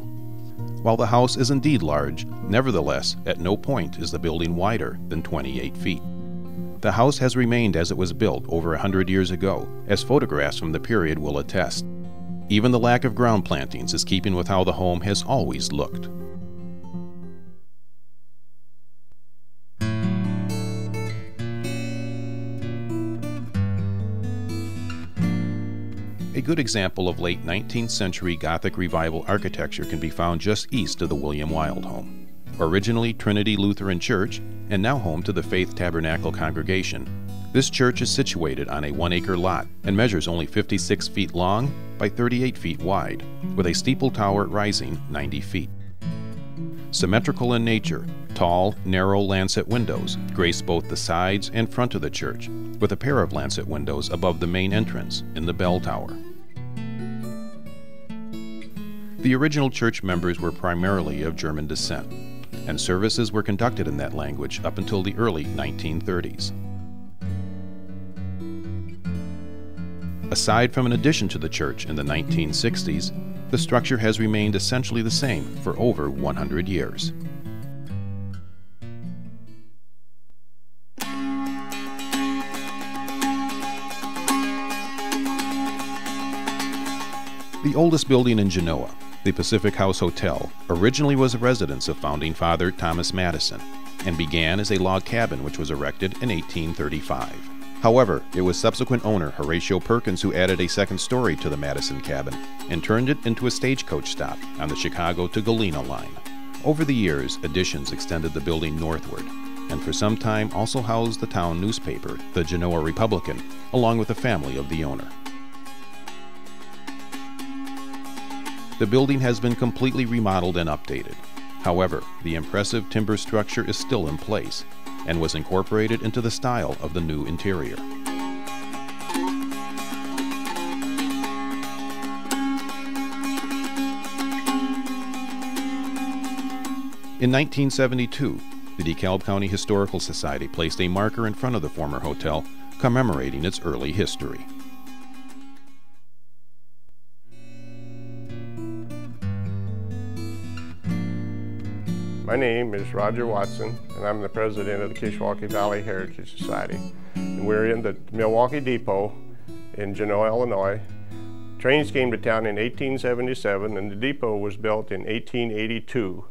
While the house is indeed large, nevertheless, at no point is the building wider than 28 feet. The house has remained as it was built over 100 years ago, as photographs from the period will attest. Even the lack of ground plantings is keeping with how the home has always looked. A good example of late 19th century Gothic Revival architecture can be found just east of the William Wilde home. Originally Trinity Lutheran Church, and now home to the Faith Tabernacle congregation, this church is situated on a 1-acre lot and measures only 56 feet long by 38 feet wide, with a steeple tower rising 90 feet. Symmetrical in nature, tall, narrow lancet windows grace both the sides and front of the church, with a pair of lancet windows above the main entrance in the bell tower. The original church members were primarily of German descent, and services were conducted in that language up until the early 1930s. Aside from an addition to the church in the 1960s, the structure has remained essentially the same for over 100 years. The oldest building in Genoa, the Pacific House Hotel, originally was a residence of Founding Father Thomas Madison and began as a log cabin which was erected in 1835. However, it was subsequent owner Horatio Perkins who added a second story to the Madison cabin and turned it into a stagecoach stop on the Chicago to Galena line. Over the years, additions extended the building northward, and for some time also housed the town newspaper, the Genoa Republican, along with the family of the owner. The building has been completely remodeled and updated. However, the impressive timber structure is still in place and was incorporated into the style of the new interior. In 1972, the DeKalb County Historical Society placed a marker in front of the former hotel commemorating its early history. My name is Roger Watson, and I'm the president of the Kishwaukee Valley Heritage Society. And we're in the Milwaukee Depot in Genoa, Illinois. Trains came to town in 1877, and the depot was built in 1882.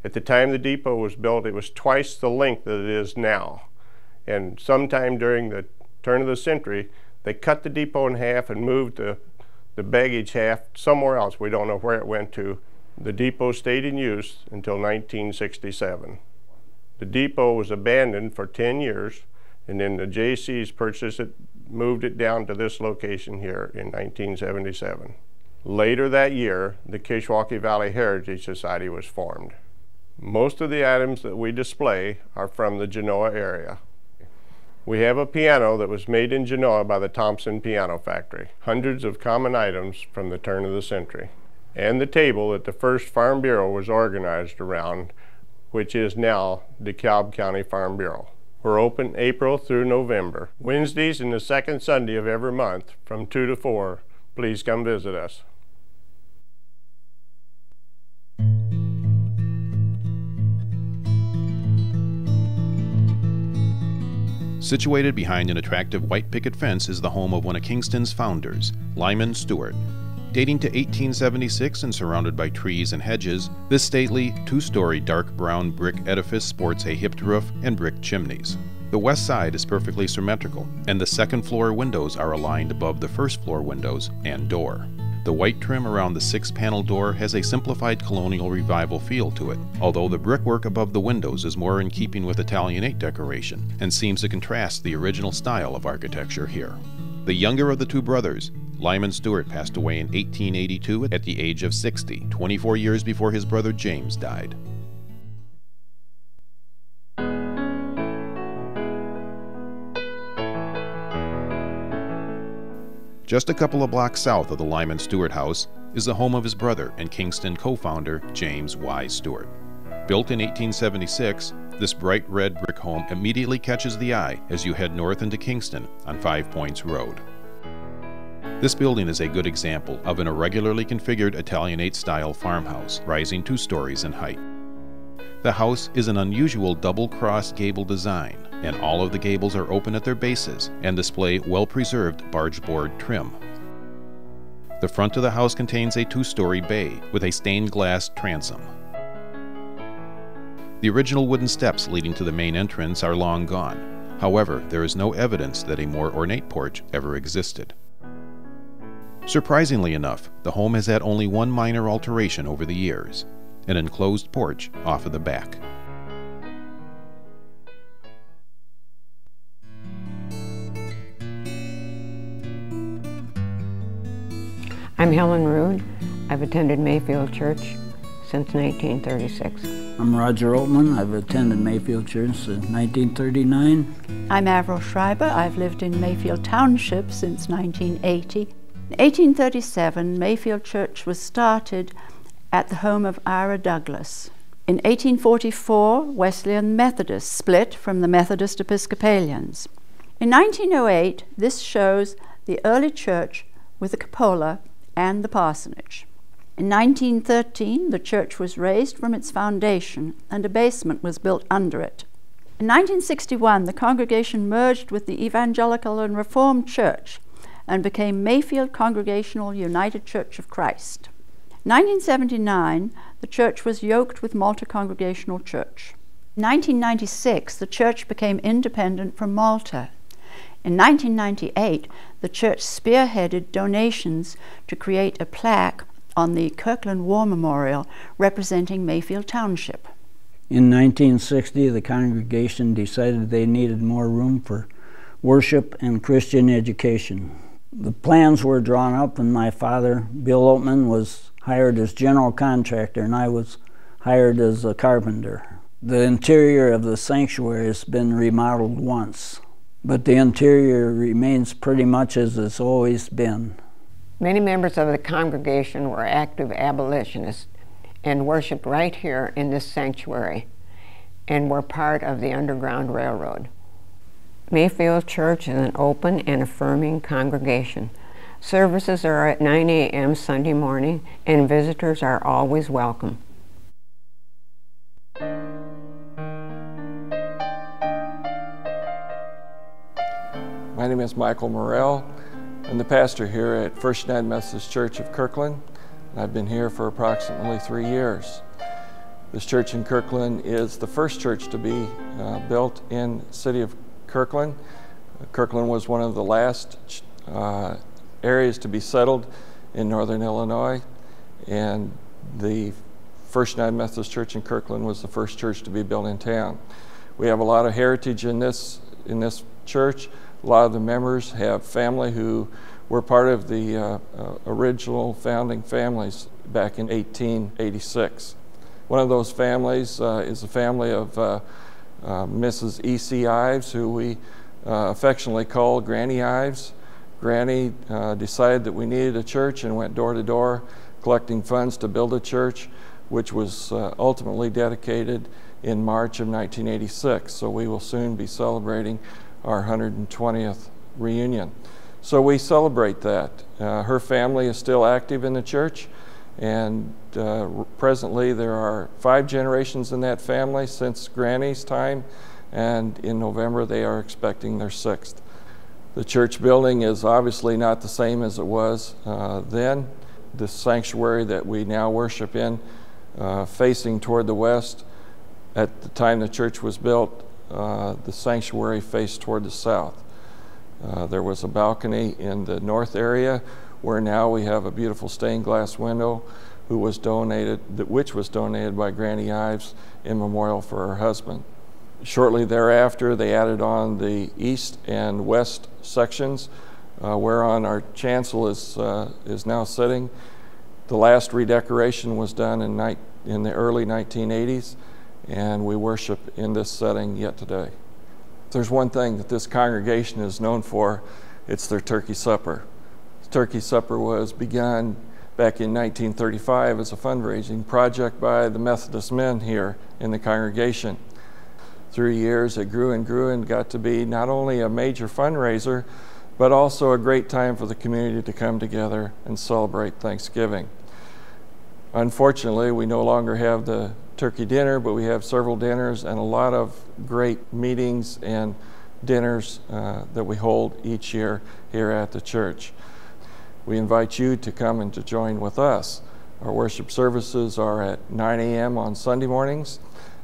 At the time the depot was built, it was twice the length that it is now. And sometime during the turn of the century, they cut the depot in half and moved the baggage half somewhere else. We don't know where it went to. The depot stayed in use until 1967. The depot was abandoned for 10 years, and then the J.C.'s purchased it, moved it down to this location here in 1977. Later that year, the Kishwaukee Valley Heritage Society was formed. Most of the items that we display are from the Genoa area. We have a piano that was made in Genoa by the Thompson Piano Factory. Hundreds of common items from the turn of the century. And the table that the first Farm Bureau was organized around, which is now DeKalb County Farm Bureau. We're open April through November. Wednesdays and the second Sunday of every month from 2 to 4. Please come visit us. Situated behind an attractive white picket fence is the home of one of Kingston's founders, Lyman Stewart. Dating to 1876 and surrounded by trees and hedges, this stately, two-story dark brown brick edifice sports a hipped roof and brick chimneys. The west side is perfectly symmetrical, and the second-floor windows are aligned above the first-floor windows and door. The white trim around the six-panel door has a simplified colonial revival feel to it, although the brickwork above the windows is more in keeping with Italianate decoration and seems to contrast the original style of architecture here. The younger of the two brothers, Lyman Stewart, passed away in 1882 at the age of 60, 24 years before his brother James died. Just a couple of blocks south of the Lyman Stewart house is the home of his brother and Kingston co-founder James Y. Stewart. Built in 1876, this bright red brick home immediately catches the eye as you head north into Kingston on 5 Points Road. This building is a good example of an irregularly configured Italianate-style farmhouse, rising 2 stories in height. The house is an unusual double-cross gable design, and all of the gables are open at their bases and display well-preserved bargeboard trim. The front of the house contains a 2-story bay with a stained glass transom. The original wooden steps leading to the main entrance are long gone. However, there is no evidence that a more ornate porch ever existed. Surprisingly enough, the home has had only one minor alteration over the years: an enclosed porch off of the back. I'm Helen Rood. I've attended Mayfield Church since 1936. I'm Roger Altman. I've attended Mayfield Church since 1939. I'm Avril Schreiber. I've lived in Mayfield Township since 1980. In 1837, Mayfield Church was started at the home of Ira Douglas. In 1844, Wesleyan Methodists split from the Methodist Episcopalians. In 1908, this shows the early church with the cupola and the parsonage. In 1913, the church was raised from its foundation and a basement was built under it. In 1961, the congregation merged with the Evangelical and Reformed Church and became Mayfield Congregational United Church of Christ. In 1979, the church was yoked with Malta Congregational Church. In 1996, the church became independent from Malta. In 1998, the church spearheaded donations to create a plaque on the Kirkland War Memorial representing Mayfield Township. In 1960, the congregation decided they needed more room for worship and Christian education. The plans were drawn up, and my father, Bill Oatman, was hired as general contractor, and I was hired as a carpenter. The interior of the sanctuary has been remodeled once, but the interior remains pretty much as it's always been. Many members of the congregation were active abolitionists and worshiped right here in this sanctuary and were part of the Underground Railroad. Mayfield Church is an open and affirming congregation. Services are at 9 a.m. Sunday morning, and visitors are always welcome. My name is Michael Morrell. I'm the pastor here at First United Methodist Church of Kirkland. I've been here for approximately 3 years. This church in Kirkland is the first church to be built in the city of Kirkland. Kirkland was one of the last areas to be settled in northern Illinois, and the First United Methodist Church in Kirkland was the first church to be built in town. We have a lot of heritage in this church. A lot of the members have family who were part of the original founding families back in 1886. One of those families is the family of Mrs. E.C. Ives, who we affectionately call Granny Ives. Granny decided that we needed a church and went door to door collecting funds to build a church, which was ultimately dedicated in March of 1986. So we will soon be celebrating our 120th reunion. So we celebrate that. Her family is still active in the church, and presently there are 5 generations in that family since Granny's time, and in November they are expecting their 6th. The church building is obviously not the same as it was then. The sanctuary that we now worship in, facing toward the west, at the time the church was built, the sanctuary faced toward the south. There was a balcony in the north area, where now we have a beautiful stained glass window which was donated by Granny Ives in memorial for her husband. Shortly thereafter, they added on the east and west sections, whereon our chancel is now sitting. The last redecoration was done in the early 1980s, and we worship in this setting yet today. If there's one thing that this congregation is known for, it's their turkey supper. The turkey supper was begun back in 1935 as a fundraising project by the Methodist men here in the congregation. Through years, it grew and got to be not only a major fundraiser, but also a great time for the community to come together and celebrate Thanksgiving. Unfortunately, we no longer have the turkey dinner, but we have several dinners and a lot of great meetings and dinners that we hold each year here at the church. We invite you to come and to join with us. Our worship services are at 9 a.m. on Sunday mornings,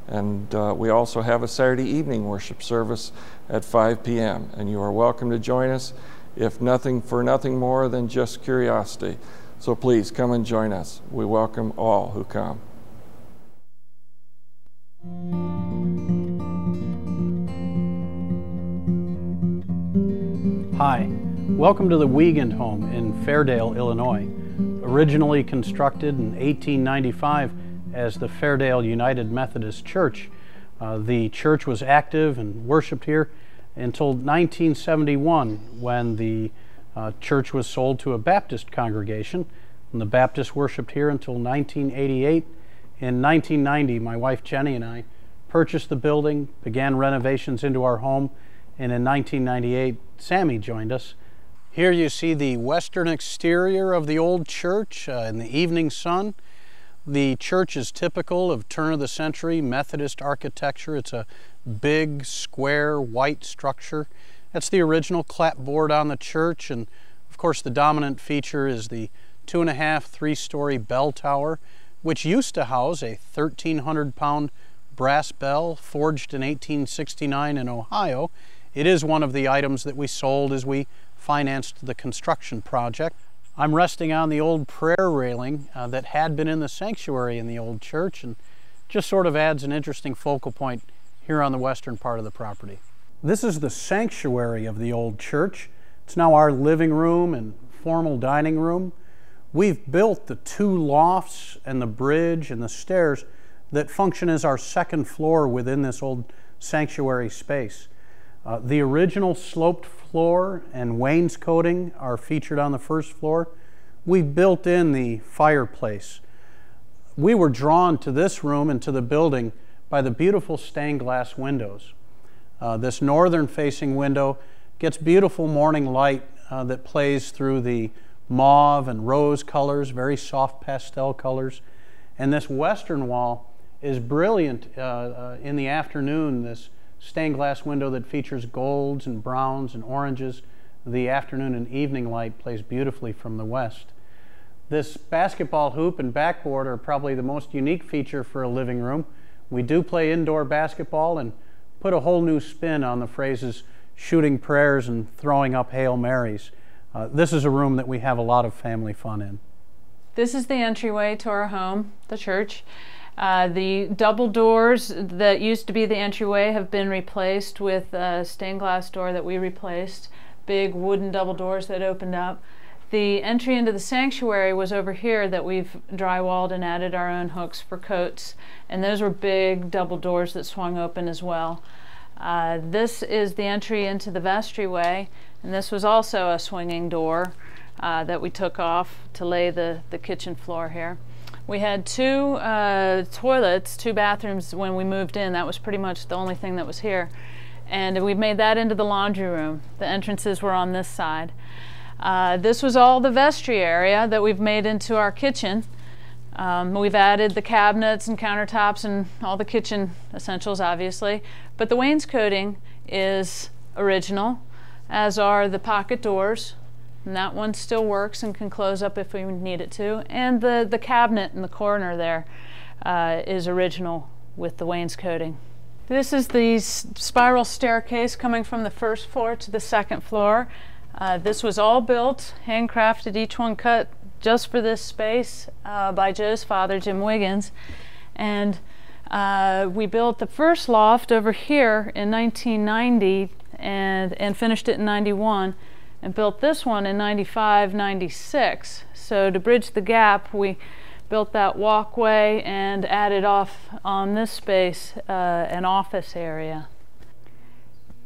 and we also have a Saturday evening worship service at 5 p.m. and you are welcome to join us, if nothing more than just curiosity. So please come and join us. We welcome all who come. Hi, welcome to the Wiegand home in Fairdale, Illinois. Originally constructed in 1895 as the Fairdale United Methodist Church. The church was active and worshiped here until 1971, when the church was sold to a Baptist congregation, and the Baptists worshiped here until 1988. In 1990, my wife Jenny and I purchased the building, began renovations into our home, and in 1998, Sammy joined us. Here you see the western exterior of the old church in the evening sun. The church is typical of turn-of-the-century Methodist architecture. It's a big, square, white structure. That's the original clapboard on the church, and of course the dominant feature is the 2.5, 3-story bell tower, which used to house a 1,300-pound brass bell forged in 1869 in Ohio. It is one of the items that we sold as we financed the construction project. I'm resting on the old prayer railing that had been in the sanctuary in the old church, and just sort of adds an interesting focal point here on the western part of the property. This is the sanctuary of the old church. It's now our living room and formal dining room. We've built the 2 lofts and the bridge and the stairs that function as our second floor within this old sanctuary space. The original sloped floor and wainscoting are featured on the first floor. We built in the fireplace. We were drawn to this room and to the building by the beautiful stained glass windows. This northern facing window gets beautiful morning light that plays through the mauve and rose colors, very soft pastel colors. And this western wall is brilliant in the afternoon, this stained glass window that features golds and browns and oranges. The afternoon and evening light plays beautifully from the west. This basketball hoop and backboard are probably the most unique feature for a living room. We do play indoor basketball and put a whole new spin on the phrases shooting prayers and throwing up Hail Marys. This is a room that we have a lot of family fun in. This is the entryway to our home, the church. The double doors that used to be the entryway have been replaced with a stained glass door that we replaced, big wooden double doors that opened up. The entry into the sanctuary was over here that we've drywalled and added our own hooks for coats, and those were big double doors that swung open as well. This is the entry into the vestry, and this was also a swinging door that we took off to lay the kitchen floor here. We had 2 toilets, 2 bathrooms when we moved in. That was pretty much the only thing that was here. And we made that into the laundry room. The entrances were on this side. This was all the vestry area that we've made into our kitchen. We've added the cabinets and countertops and all the kitchen essentials, obviously, but the wainscoting is original, as are the pocket doors, and that one still works and can close up if we need it to, and the cabinet in the corner there is original with the wainscoting. This is the spiral staircase coming from the first floor to the second floor. This was all built, handcrafted, each one cut just for this space by Joe's father, Jim Wiggins. And we built the first loft over here in 1990 and finished it in 91, and built this one in 95, 96. So to bridge the gap, we built that walkway and added off on this space an office area.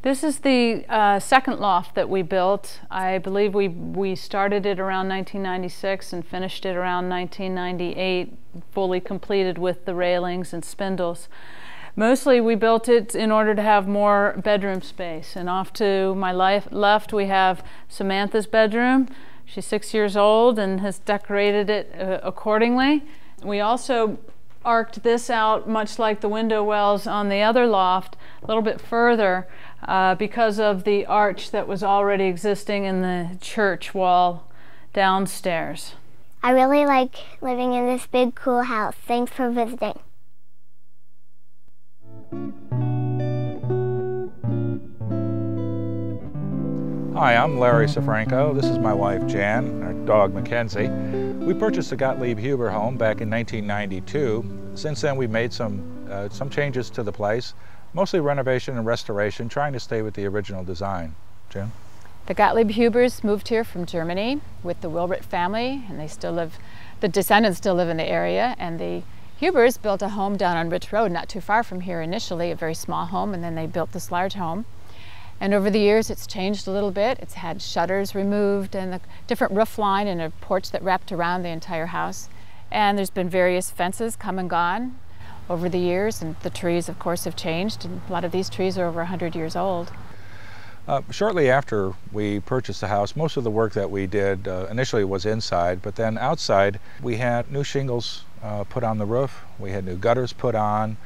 This is the second loft that we built. I believe we started it around 1996 and finished it around 1998, fully completed with the railings and spindles. Mostly we built it in order to have more bedroom space. And off to my left we have Samantha's bedroom. She's 6 years old and has decorated it accordingly. We also arced this out, much like the window wells on the other loft, a little bit further because of the arch that was already existing in the church wall downstairs. I really like living in this big, cool house. Thanks for visiting. Hi, I'm Larry Safranco. This is my wife Jan, our dog Mackenzie. We purchased the Gottlieb Huber home back in 1992. Since then we've made some changes to the place, mostly renovation and restoration, trying to stay with the original design. Jan? The Gottlieb Hubers moved here from Germany with the Wilbert family, and they still live, the descendants still live in the area, and the Hubers built a home down on Rich Road, not too far from here initially, a very small home, and then they built this large home. And over the years it's changed a little bit. It's had shutters removed and a different roof line and a porch that wrapped around the entire house. And there's been various fences come and gone over the years, and the trees of course have changed, and a lot of these trees are over 100 years old. Shortly after we purchased the house, most of the work that we did initially was inside, but then outside we had new shingles put on the roof, we had new gutters put on.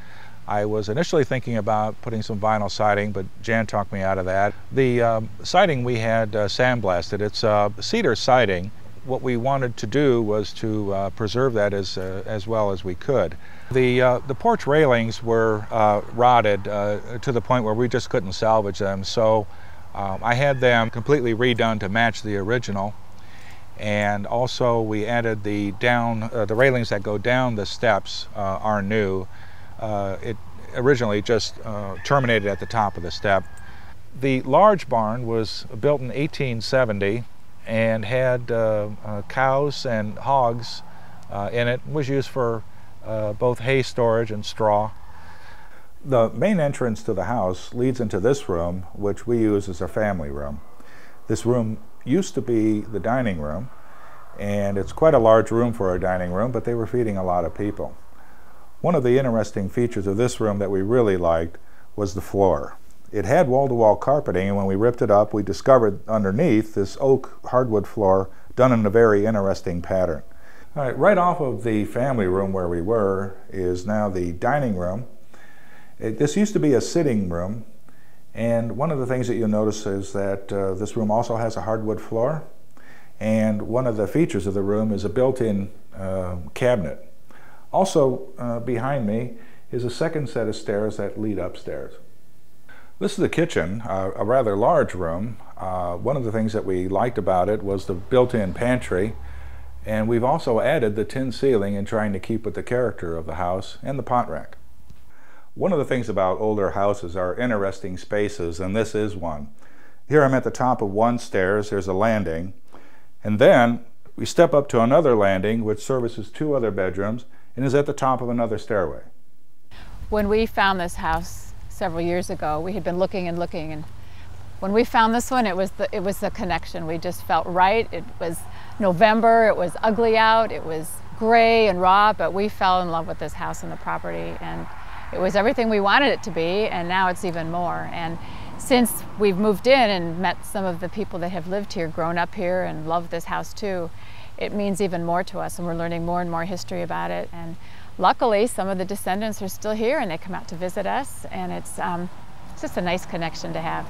I was initially thinking about putting some vinyl siding, but Jan talked me out of that. The siding we had sandblasted. It's cedar siding. What we wanted to do was to preserve that as well as we could. The porch railings were rotted to the point where we just couldn't salvage them, so I had them completely redone to match the original. And also we added the railings that go down the steps are new. It originally just terminated at the top of the step. The large barn was built in 1870 and had cows and hogs in it. It was used for both hay storage and straw. The main entrance to the house leads into this room, which we use as a family room. This room used to be the dining room, and it's quite a large room for a dining room, but they were feeding a lot of people. One of the interesting features of this room that we really liked was the floor. It had wall-to-wall carpeting, and when we ripped it up, we discovered underneath this oak hardwood floor done in a very interesting pattern. All right off of the family room where we were is now the dining room. This used to be a sitting room, and one of the things that you'll notice is that this room also has a hardwood floor, and one of the features of the room is a built-in cabinet. Also behind me is a second set of stairs that lead upstairs. This is the kitchen, a rather large room. One of the things that we liked about it was the built-in pantry, and we've also added the tin ceiling in trying to keep with the character of the house, and the pot rack. One of the things about older houses are interesting spaces, and this is one. Here I'm at the top of one stairs, there's a landing, and then we step up to another landing which services two other bedrooms and is at the top of another stairway. When we found this house several years ago, we had been looking and looking, and when we found this one, it was the connection. We just felt right. It was November, it was ugly out, it was gray and raw, but we fell in love with this house and the property, and it was everything we wanted it to be, and now it's even more. And since we've moved in and met some of the people that have lived here, grown up here, and love this house too, it means even more to us, and we're learning more and more history about it. And luckily, some of the descendants are still here, and they come out to visit us, and it's just a nice connection to have.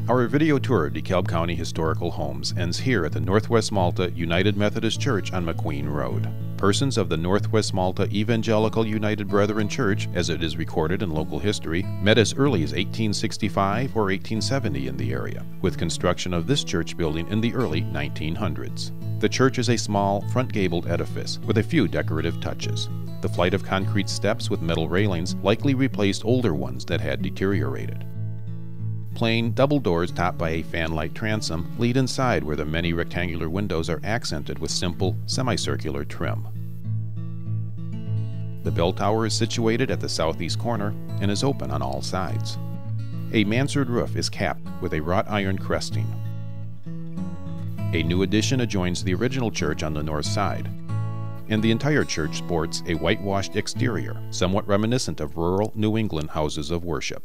Our video tour of DeKalb County historical homes ends here at the Northwest Malta United Methodist Church on McQueen Road. Persons of the Northwest Malta Evangelical United Brethren Church, as it is recorded in local history, met as early as 1865 or 1870 in the area, with construction of this church building in the early 1900s. The church is a small, front-gabled edifice with a few decorative touches. The flight of concrete steps with metal railings likely replaced older ones that had deteriorated. Plain double doors topped by a fan-light transom lead inside, where the many rectangular windows are accented with simple, semicircular trim. The bell tower is situated at the southeast corner and is open on all sides. A mansard roof is capped with a wrought iron cresting. A new addition adjoins the original church on the north side, and the entire church sports a whitewashed exterior, somewhat reminiscent of rural New England houses of worship.